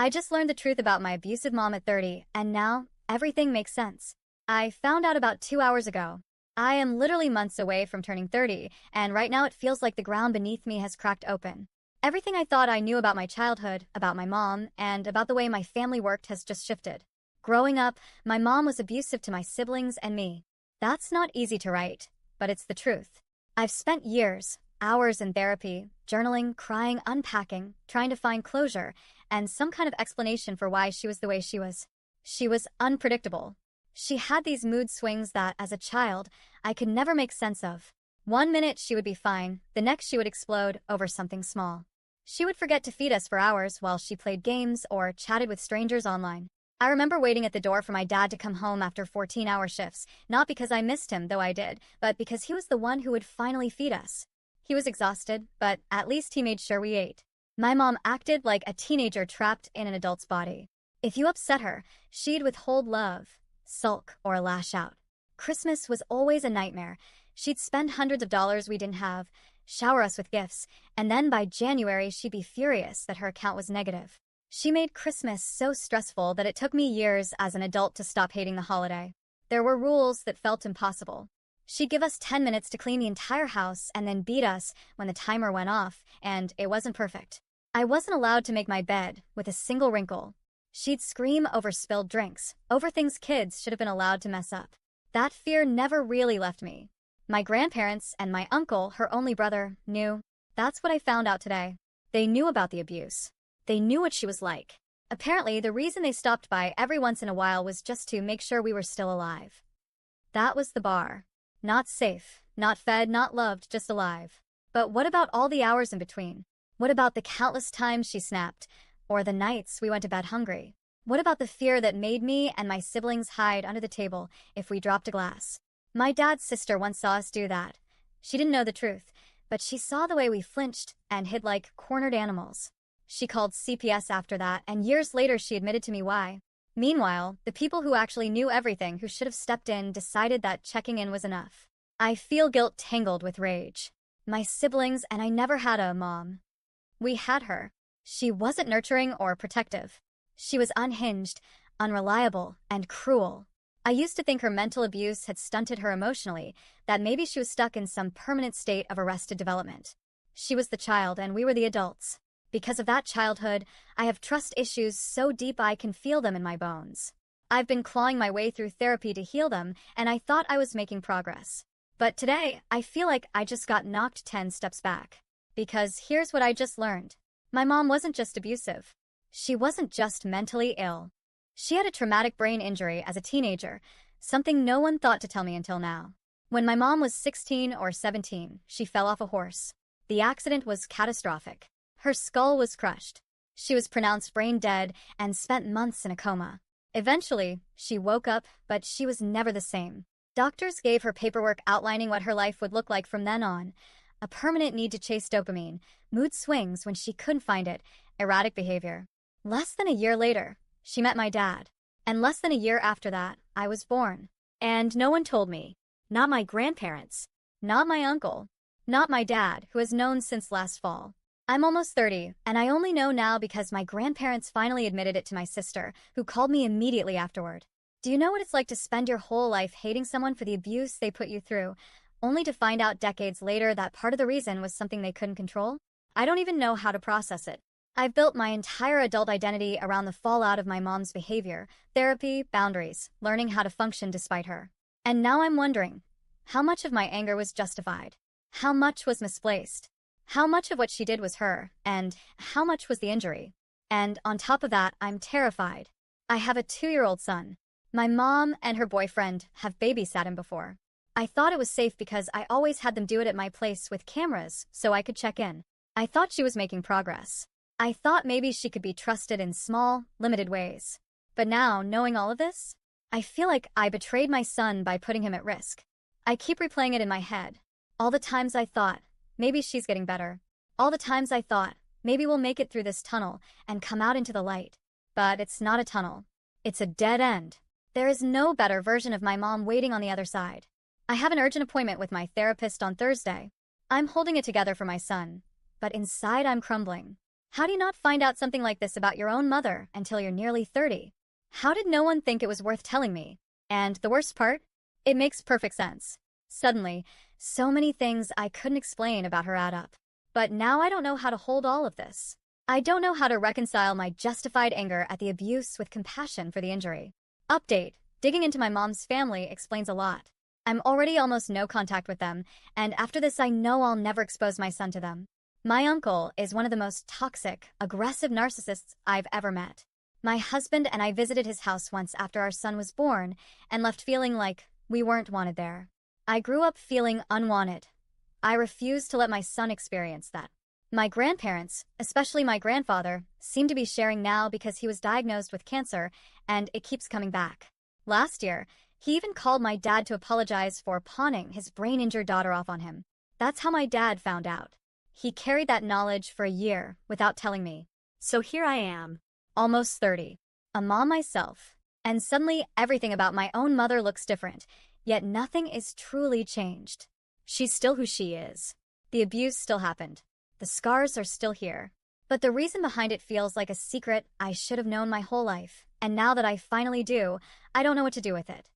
I just learned the truth about my abusive mom at 30, and now everything makes sense. I found out about 2 hours ago. I am literally months away from turning 30, and right now it feels like the ground beneath me has cracked open. Everything I thought I knew about my childhood, about my mom, and about the way my family worked has just shifted. Growing up, my mom was abusive to my siblings and me. That's not easy to write, but it's the truth. I've spent years, hours in therapy, journaling, crying, unpacking, trying to find closure, and some kind of explanation for why she was the way she was. She was unpredictable. She had these mood swings that, as a child, I could never make sense of. One minute she would be fine, the next she would explode over something small. She would forget to feed us for hours while she played games or chatted with strangers online. I remember waiting at the door for my dad to come home after 14-hour shifts, not because I missed him, though I did, but because he was the one who would finally feed us. He was exhausted, but at least he made sure we ate. My mom acted like a teenager trapped in an adult's body. If you upset her, she'd withhold love, sulk, or lash out. Christmas was always a nightmare. She'd spend hundreds of dollars we didn't have, shower us with gifts, and then by January she'd be furious that her account was negative. She made Christmas so stressful that it took me years as an adult to stop hating the holiday. There were rules that felt impossible. She'd give us 10 minutes to clean the entire house and then beat us when the timer went off, and it wasn't perfect. I wasn't allowed to make my bed with a single wrinkle. She'd scream over spilled drinks, over things kids should have been allowed to mess up. That fear never really left me. My grandparents and my uncle, her only brother, knew. That's what I found out today. They knew about the abuse. They knew what she was like. Apparently, the reason they stopped by every once in a while was just to make sure we were still alive. That was the bar. Not safe, not fed, not loved, just alive. But what about all the hours in between? What about the countless times she snapped? Or the nights we went to bed hungry? What about the fear that made me and my siblings hide under the table if we dropped a glass? My dad's sister once saw us do that. She didn't know the truth, but she saw the way we flinched and hid like cornered animals. She called CPS after that, and years later she admitted to me why. Meanwhile, the people who actually knew everything, who should have stepped in, decided that checking in was enough. I feel guilt tangled with rage. My siblings and I never had a mom. We had her. She wasn't nurturing or protective. She was unhinged, unreliable, and cruel. I used to think her mental abuse had stunted her emotionally, that maybe she was stuck in some permanent state of arrested development. She was the child and we were the adults. Because of that childhood, I have trust issues so deep I can feel them in my bones. I've been clawing my way through therapy to heal them, and I thought I was making progress. But today, I feel like I just got knocked 10 steps back. Because here's what I just learned. My mom wasn't just abusive. She wasn't just mentally ill. She had a traumatic brain injury as a teenager, something no one thought to tell me until now. When my mom was 16 or 17, she fell off a horse. The accident was catastrophic. Her skull was crushed. She was pronounced brain dead and spent months in a coma. Eventually, she woke up, but she was never the same. Doctors gave her paperwork outlining what her life would look like from then on. A permanent need to chase dopamine, mood swings when she couldn't find it, erratic behavior. Less than a year later, she met my dad. And less than a year after that, I was born. And no one told me. Not my grandparents. Not my uncle. Not my dad, who has known since last fall. I'm almost 30, and I only know now because my grandparents finally admitted it to my sister, who called me immediately afterward. Do you know what it's like to spend your whole life hating someone for the abuse they put you through, only to find out decades later that part of the reason was something they couldn't control? I don't even know how to process it. I've built my entire adult identity around the fallout of my mom's behavior, therapy, boundaries, learning how to function despite her. And now I'm wondering, how much of my anger was justified? How much was misplaced? How much of what she did was her, and how much was the injury? And on top of that, I'm terrified. I have a 2-year-old son. My mom and her boyfriend have babysat him before. I thought it was safe because I always had them do it at my place with cameras so I could check in. I thought she was making progress. I thought maybe she could be trusted in small, limited ways. But now, knowing all of this, I feel like I betrayed my son by putting him at risk. I keep replaying it in my head. All the times I thought, maybe she's getting better. All the times I thought, maybe we'll make it through this tunnel and come out into the light. But it's not a tunnel. It's a dead end. There is no better version of my mom waiting on the other side. I have an urgent appointment with my therapist on Thursday. I'm holding it together for my son, but inside I'm crumbling. How do you not find out something like this about your own mother until you're nearly 30? How did no one think it was worth telling me? And the worst part? It makes perfect sense. Suddenly, so many things I couldn't explain about her add up. But now I don't know how to hold all of this. I don't know how to reconcile my justified anger at the abuse with compassion for the injury. Update: digging into my mom's family explains a lot. I'm already almost no contact with them, and after this I know I'll never expose my son to them. My uncle is one of the most toxic, aggressive narcissists I've ever met. My husband and I visited his house once after our son was born and left feeling like we weren't wanted there. I grew up feeling unwanted. I refused to let my son experience that. My grandparents, especially my grandfather, seem to be sharing now because he was diagnosed with cancer and it keeps coming back. Last year, he even called my dad to apologize for pawning his brain-injured daughter off on him. That's how my dad found out. He carried that knowledge for a year without telling me. So here I am, almost 30, a mom myself, and suddenly everything about my own mother looks different, yet nothing is truly changed. She's still who she is. The abuse still happened. The scars are still here. But the reason behind it feels like a secret I should have known my whole life, and now that I finally do, I don't know what to do with it.